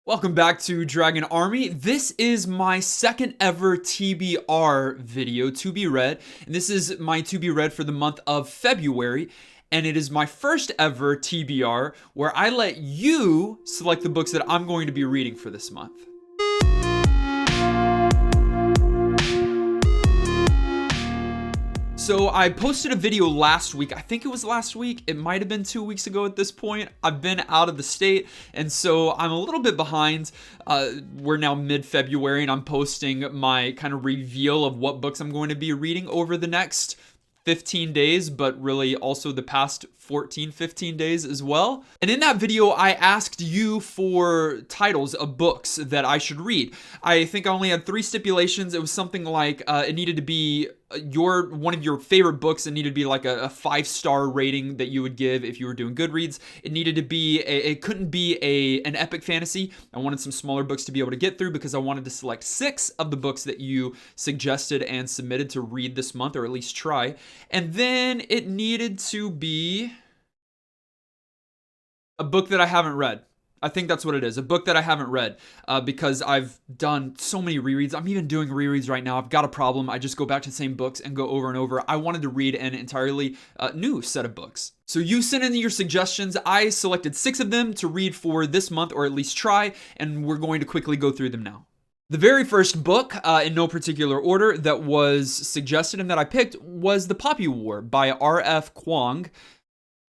Welcome back to Dragon Army. This is my second ever TBR video, to be read, and this is my to be read for the month of February, and it is my first ever TBR where I let you select the books that I'm going to be reading for this month. So I posted a video last week. I think it was last week. It might have been 2 weeks ago at this point. I've been out of the state, and so I'm a little bit behind. We're now mid-February, and I'm posting my kind of reveal of what books I'm going to be reading over the next 15 days, but really also the past 15 days as well. And in that video, I asked you for titles of books that I should read. I think I only had 3 stipulations. It was something like it needed to be one of your favorite books. It needed to be like a 5-star rating that you would give if you were doing Goodreads. It needed to be it couldn't be an epic fantasy. I wanted some smaller books to be able to get through because I wanted to select 6 of the books that you suggested and submitted to read this month, or at least try. And then it needed to be a book that I haven't read. I think that's what it is. A book that I haven't read because I've done so many rereads. I'm even doing rereads right now. I've got a problem. I just go back to the same books and go over and over. I wanted to read an entirely new set of books. So you sent in your suggestions. I selected 6 of them to read for this month, or at least try, and we're going to quickly go through them now. The very first book, in no particular order, that was suggested and that I picked was The Poppy War by R.F. Kuang.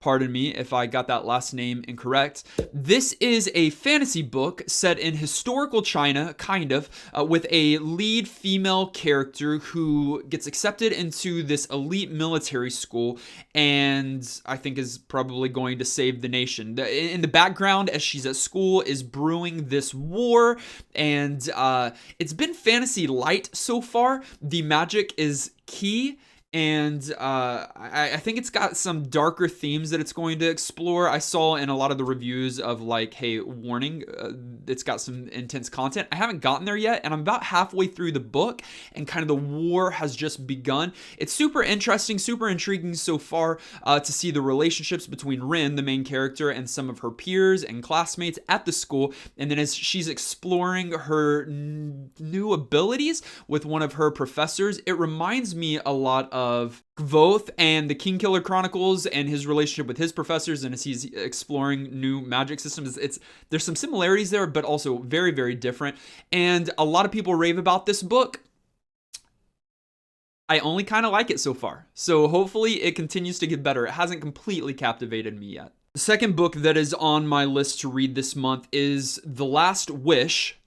Pardon me if I got that last name incorrect. This is a fantasy book set in historical China, kind of, with a lead female character who gets accepted into this elite military school and I think is probably going to save the nation. In the background, as she's at school, is brewing this war, and it's been fantasy light so far. The magic is key. And I think it's got some darker themes that it's going to explore. I saw in a lot of the reviews of like, hey, warning, it's got some intense content. I haven't gotten there yet, and I'm about halfway through the book, and kind of the war has just begun. It's super interesting, super intriguing so far to see the relationships between Rin, the main character, and some of her peers and classmates at the school. And then as she's exploring her new abilities with one of her professors, it reminds me a lot of Gvoth and the Kingkiller Chronicles and his relationship with his professors, and as he's exploring new magic systems. There's some similarities there, but also very, very different. And a lot of people rave about this book. I only kind of like it so far, so hopefully it continues to get better. It hasn't completely captivated me yet. The second book that is on my list to read this month is The Last Wish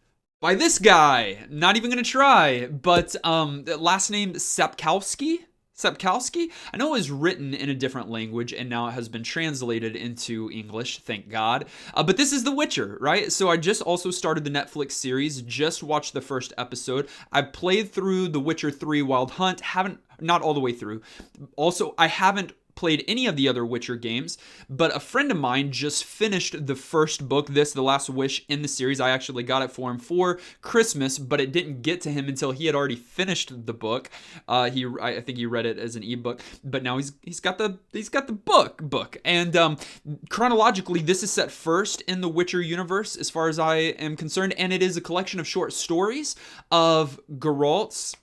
by this guy. Not even gonna try, but last name Sapkowski. I know it was written in a different language and now it has been translated into English, thank God. But this is The Witcher, right? So I just also started the Netflix series, just watched the first episode. I played through The Witcher 3 Wild Hunt, not all the way through. Also, I haven't played any of the other Witcher games, but a friend of mine just finished the first book, The Last Wish, in the series. I actually got it for him for Christmas, but it didn't get to him until he had already finished the book. I think he read it as an ebook, but now he's got the book. And chronologically, this is set first in the Witcher universe, as far as I am concerned, and it is a collection of short stories of Geralt's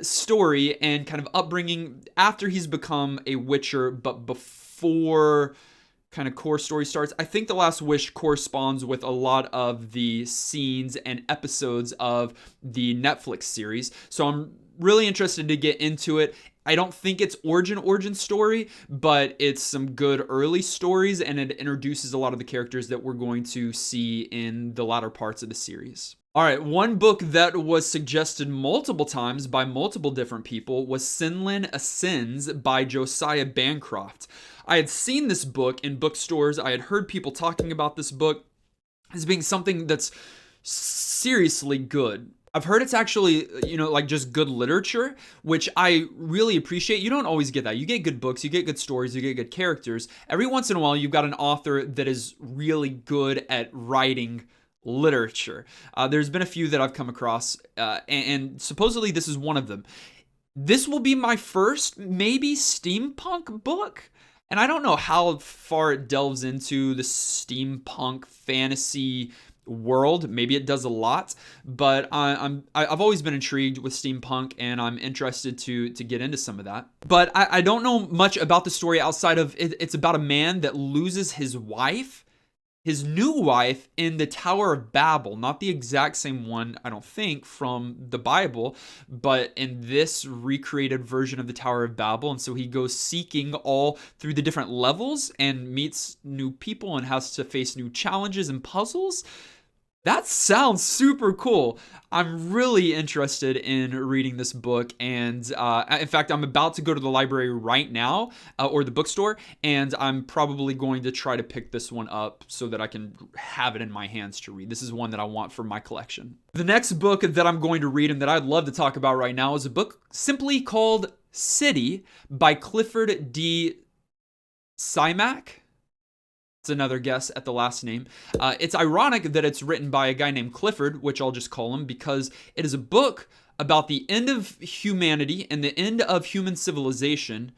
story and kind of upbringing after he's become a Witcher, but before kind of core story starts. I think The Last Wish corresponds with a lot of the scenes and episodes of the Netflix series, so I'm really interested to get into it. I don't think it's origin story, but it's some good early stories, and it introduces a lot of the characters that we're going to see in the latter parts of the series. All right, one book that was suggested multiple times by multiple different people was cynllun Ascends by Josiah Bancroft. I had seen this book in bookstores. I had heard people talking about this book as being something that's seriously good. I've heard it's actually, like just good literature, which I really appreciate. You don't always get that. You get good books, you get good stories, you get good characters. Every once in a while, you've got an author that is really good at writing literature. There's been a few that I've come across, and supposedly this is one of them. This will be my first maybe steampunk book, And I don't know how far it delves into the steampunk fantasy world. Maybe it does a lot, but I've always been intrigued with steampunk, and I'm interested to get into some of that. But I don't know much about the story outside of it's about a man that loses his new wife, in the Tower of Babel. Not the exact same one, I don't think, from the Bible, but in this recreated version of the Tower of Babel. And so he goes seeking all through the different levels and meets new people and has to face new challenges and puzzles. That sounds super cool. I'm really interested in reading this book, and in fact, I'm about to go to the library right now, or the bookstore, and I'm probably going to try to pick this one up so that I can have it in my hands to read. This is one that I want for my collection. The next book that I'm going to read and that I'd love to talk about right now is a book simply called City by Clifford D. Simak. It's another guess at the last name. It's ironic that it's written by a guy named Clifford, which I'll just call him, because it is a book about the end of humanity and the end of human civilization,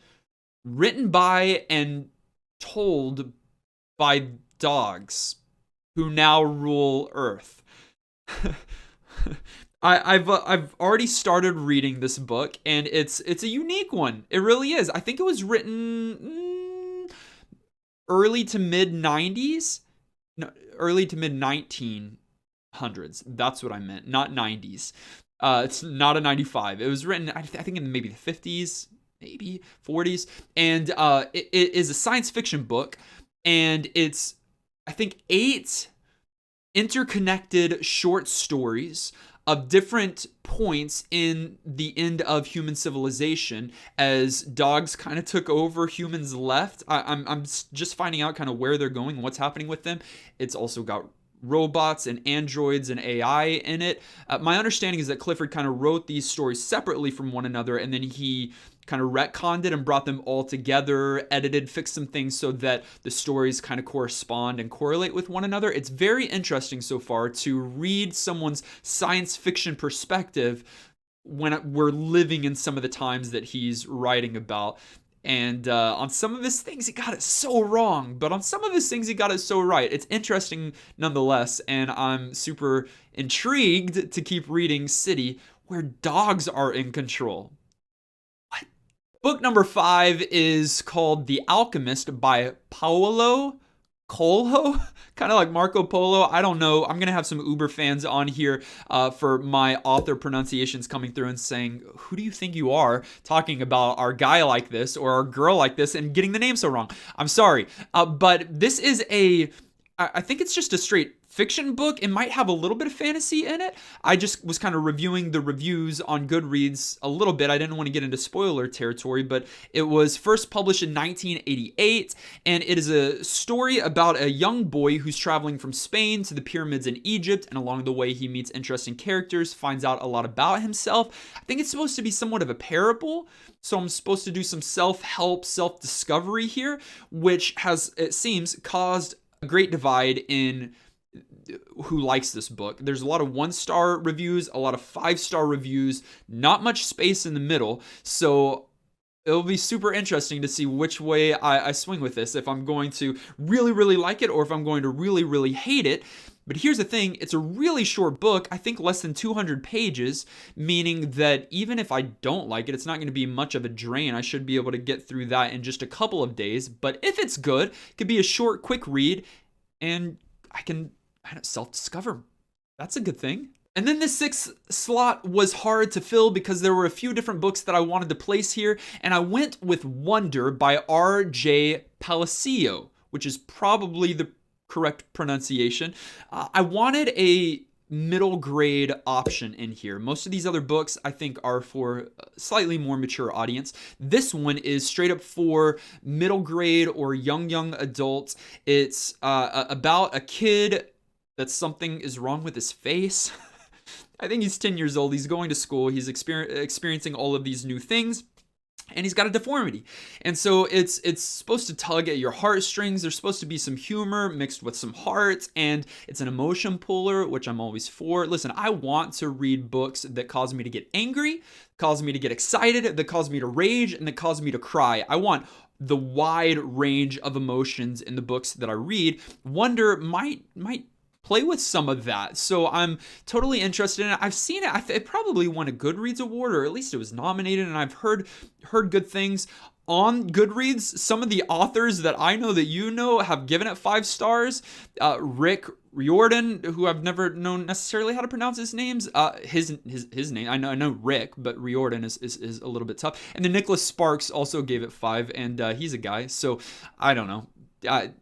written by and told by dogs who now rule Earth. I've already started reading this book, and it's a unique one. It really is. I think it was written early to mid 90s, no, early to mid 1900s. That's what I meant, not 90s. It's not a 95. It was written, I think, in maybe the 50s, maybe 40s, and it is a science fiction book, and it's, I think, 8 interconnected short stories of different points in the end of human civilization as dogs kind of took over, humans left. I'm just finding out kind of where they're going, what's happening with them. It's also got robots and androids and AI in it. My understanding is that Clifford kind of wrote these stories separately from one another, and then he kind of retconned it and brought them all together, edited, fixed some things so that the stories kind of correspond and correlate with one another. It's very interesting so far to read someone's science fiction perspective when we're living in some of the times that he's writing about. And on some of his things, he got it so wrong. But on some of his things, he got it so right. It's interesting nonetheless. And I'm super intrigued to keep reading City, where dogs are in control. What? Book number 5 is called The Alchemist by Paolo Coelho, kind of like Marco Polo. I don't know. I'm going to have some Uber fans on here for my author pronunciations coming through and saying, who do you think you are talking about our guy like this or our girl like this and getting the name so wrong? I'm sorry. But this is I think it's just a straight fiction book. It might have a little bit of fantasy in it. I just was kind of reviewing the reviews on Goodreads a little bit. I didn't want to get into spoiler territory, but it was first published in 1988, and it is a story about a young boy who's traveling from Spain to the pyramids in Egypt, and along the way he meets interesting characters, finds out a lot about himself. I think it's supposed to be somewhat of a parable, so I'm supposed to do some self-help, self-discovery here, which has, it seems, caused a great divide in who likes this book. There's a lot of 1-star reviews, a lot of 5-star reviews, not much space in the middle. So it'll be super interesting to see which way I swing with this, if I'm going to really, really like it or if I'm going to really, really hate it. But here's the thing, it's a really short book, I think less than 200 pages, meaning that even if I don't like it, it's not going to be much of a drain. I should be able to get through that in just a couple of days. But if it's good, it could be a short, quick read, and I can self-discover. That's a good thing. And then the 6th slot was hard to fill because there were a few different books that I wanted to place here, and I went with Wonder by R.J. Palacio, which is probably the correct pronunciation. I wanted a middle grade option in here. Most of these other books I think are for a slightly more mature audience. This one is straight up for middle grade or young adults. It's about a kid that something is wrong with his face. I think he's 10 years old. He's going to school. He's experiencing all of these new things. And he's got a deformity. And so it's supposed to tug at your heartstrings. There's supposed to be some humor mixed with some heart. And it's an emotion puller, which I'm always for. Listen, I want to read books that cause me to get angry, cause me to get excited, that cause me to rage, and that cause me to cry. I want the wide range of emotions in the books that I read, Wonder might play with some of that. So I'm totally interested in it. I've seen it. It probably won a Goodreads award, or at least it was nominated, and I've heard good things on Goodreads. Some of the authors that I know that you know have given it 5 stars. Rick Riordan, who I've never known necessarily how to pronounce his names. His name, I know Rick, but Riordan is a little bit tough. And then Nicholas Sparks also gave it 5, and he's a guy. So I don't know.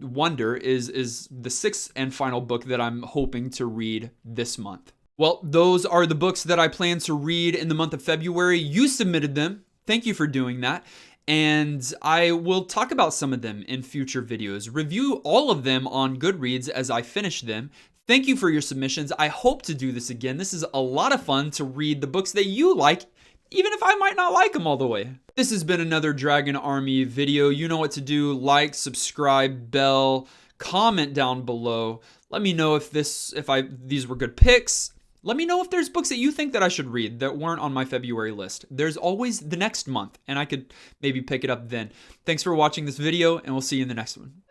Wonder is the 6th and final book that I'm hoping to read this month. Well, those are the books that I plan to read in the month of February. You submitted them. Thank you for doing that. And I will talk about some of them in future videos. Review all of them on Goodreads as I finish them. Thank you for your submissions. I hope to do this again. This is a lot of fun to read the books that you like, even if I might not like them all the way. This has been another Dragon Army video. You know what to do. Like, subscribe, bell, comment down below. Let me know if these were good picks. Let me know if there's books that you think that I should read that weren't on my February list. There's always the next month, and I could maybe pick it up then. Thanks for watching this video, and we'll see you in the next one.